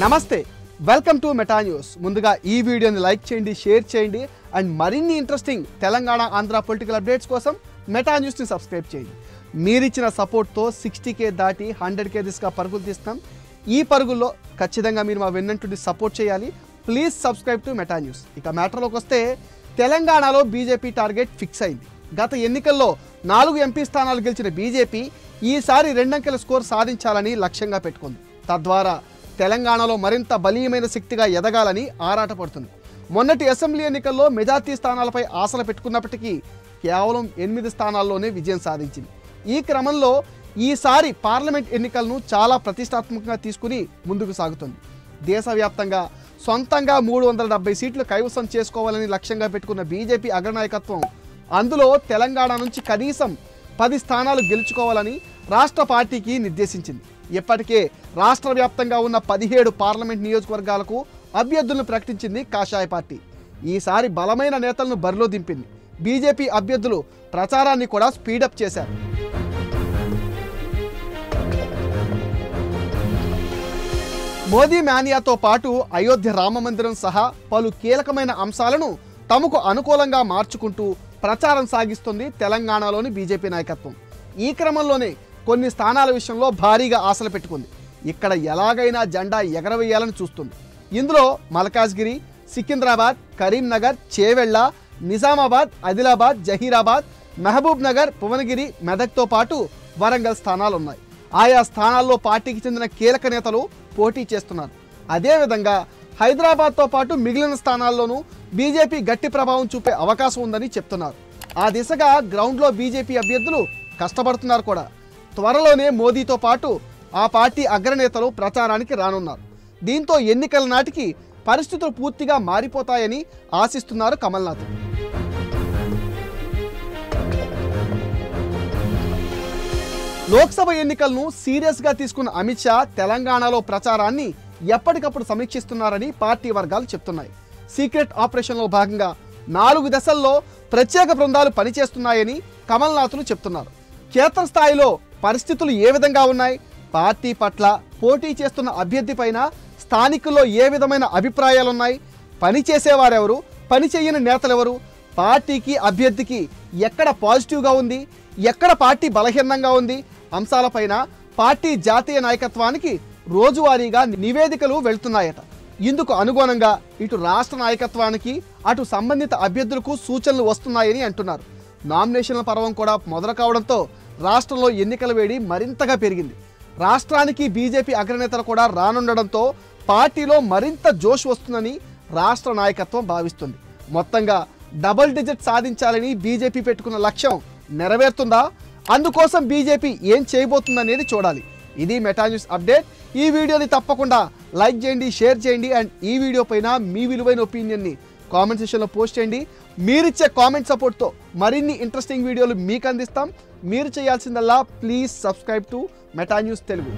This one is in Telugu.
నమస్తే వెల్కమ్ టు మెటా న్యూస్. ముందుగా ఈ వీడియోని లైక్ చేయండి, షేర్ చేయండి అండ్ మరిన్ని interesting Telangana Andhra political updates కోసం మెటా న్యూస్ని సబ్స్క్రైబ్ చేయండి. మీరిచ్చిన సపోర్ట్తో 60K దాటి 100K దిశగా పరుగులు తీస్తాం. ఈ పరుగుల్లో ఖచ్చితంగా మీరు మా వెన్నంటుని సపోర్ట్ చేయాలి. Please subscribe to meta news. ఇక మ్యాటర్లోకి వస్తే తెలంగాణలో బీజేపీ టార్గెట్ ఫిక్స్ అయింది. గత ఎన్నికల్లో 4 ఎంపీ స్థానాలు గెలిచిన బీజేపీ ఈసారి 2 అంకెల స్కోర్ సాధించాలని లక్ష్యంగా పెట్టుకుంది. తద్వారా తెలంగాణలో మరింత బలీయమైన శక్తిగా ఎదగాలని ఆరాటపడుతుంది. మొన్నటి అసెంబ్లీ ఎన్నికల్లో మెజార్టీ స్థానాలపై ఆశలు పెట్టుకున్నప్పటికీ కేవలం 8 స్థానాల్లోనే విజయం సాధించింది. ఈ క్రమంలో ఈసారి పార్లమెంట్ ఎన్నికలను చాలా ప్రతిష్టాత్మకంగా తీసుకుని ముందుకు సాగుతుంది. దేశవ్యాప్తంగా సొంతంగా 370 సీట్లు కైవసం చేసుకోవాలని లక్ష్యంగా పెట్టుకున్న బీజేపీ అగ్రనాయకత్వం అందులో తెలంగాణ నుంచి కనీసం 10 స్థానాలు గెలుచుకోవాలని రాష్ట్ర పార్టీకి నిర్దేశించింది. ఇప్పటికే రాష్ట్ర వ్యాప్తంగా ఉన్న 17 పార్లమెంట్ నియోజకవర్గాలకు అభ్యర్థులను ప్రకటించింది కాషాయ పార్టీ. ఈసారి బలమైన నేతలను బరిలో దింపింది. బీజేపీ అభ్యర్థులు ప్రచారాన్ని కూడా స్పీడప్ చేశారు. మోదీ మానియాతో పాటు అయోధ్య రామ మందిరం సహా పలు కీలకమైన అంశాలను తమకు అనుకూలంగా మార్చుకుంటూ ప్రచారం సాగిస్తుంది తెలంగాణలోని బీజేపీ నాయకత్వం. ఈ క్రమంలోనే కొన్ని స్థానాల విషయంలో భారీగా ఆశలు పెట్టుకుంది. ఇక్కడ ఎలాగైనా జెండా ఎగరవేయాలని చూస్తుంది. ఇందులో మల్కాజ్గిరి, సికింద్రాబాద్, కరీంనగర్, చేవెళ్ల, నిజామాబాద్, ఆదిలాబాద్, జహీరాబాద్, మహబూబ్ నగర్, భువనగిరి, మెదక్తో పాటు వరంగల్ స్థానాలున్నాయి. ఆయా స్థానాల్లో పార్టీకి చెందిన కీలక నేతలు పోటీ చేస్తున్నారు. అదేవిధంగా హైదరాబాద్తో పాటు మిగిలిన స్థానాల్లోనూ బీజేపీ గట్టి ప్రభావం చూపే అవకాశం ఉందని చెప్తున్నారు. ఆ దిశగా గ్రౌండ్లో బీజేపీ అభ్యర్థులు కష్టపడుతున్నారు కూడా. త్వరలోనే మోదీతో పాటు ఆ పార్టీ అగ్రనేతలు ప్రచారానికి రానున్నారు. దీంతో ఎన్నికల నాటికి పరిస్థితులు పూర్తిగా మారిపోతాయని ఆశిస్తున్నారు కమల్నాథ్. లోక్సభ ఎన్నికలను సీరియస్గా తీసుకున్న అమిత్ షా తెలంగాణలో ప్రచారాన్ని ఎప్పటికప్పుడు సమీక్షిస్తున్నారని పార్టీ వర్గాలు చెప్తున్నాయి. సీక్రెట్ ఆపరేషన్లో భాగంగా 4 దశల్లో ప్రత్యేక బృందాలు పనిచేస్తున్నాయని కమల్నాథ్లు చెప్తున్నారు. క్షేత్రస్థాయిలో పరిస్థితులు ఏ విధంగా ఉన్నాయి, పార్టీ పట్ల, పోటీ చేస్తున్న అభ్యర్థి పైన స్థానికుల్లో ఏ విధమైన అభిప్రాయాలున్నాయి, పనిచేసేవారెవరు, పనిచేయని నేతలెవరు, పార్టీకి అభ్యర్థికి ఎక్కడ పాజిటివ్గా ఉంది, ఎక్కడ పార్టీ బలహీనంగా ఉంది అంశాలపైన పార్టీ జాతీయ నాయకత్వానికి రోజువారీగా నివేదికలు వెళ్తున్నాయట. ఇందుకు అనుగుణంగా ఇటు రాష్ట్ర నాయకత్వానికి అటు సంబంధిత అభ్యర్థులకు సూచనలు వస్తున్నాయని అంటున్నారు. నామినేషన్ల పర్వం కూడా మొదలు కావడంతో రాష్ట్రంలో ఎన్నికల వేడి మరింతగా పెరిగింది. రాష్ట్రానికి బీజేపీ అగ్రనేతలు కూడా రానుండడంతో పార్టీలో మరింత జోష్ వస్తుందని రాష్ట్ర నాయకత్వం భావిస్తుంది. మొత్తంగా డబుల్ డిజిట్ సాధించాలని బీజేపీ పెట్టుకున్న లక్ష్యం నెరవేరుతుందా? అందుకోసం బీజేపీ ఏం చేయబోతుందనేది చూడాలి. ఇది మెటా న్యూస్ అప్డేట్. ఈ వీడియోని తప్పకుండా లైక్ చేయండి, షేర్ చేయండి అండ్ ఈ వీడియో పైన మీ విలువైన ఒపీనియన్ని కామెంట్ సెక్షన్లో పోస్ట్ చేయండి. మీరిచ్చే కామెంట్ సపోర్ట్తో మరిన్ని ఇంట్రెస్టింగ్ వీడియోలు మీకు అందిస్తాం. మీరు చేయాల్సిందల్లా please subscribe to meta news Telugu.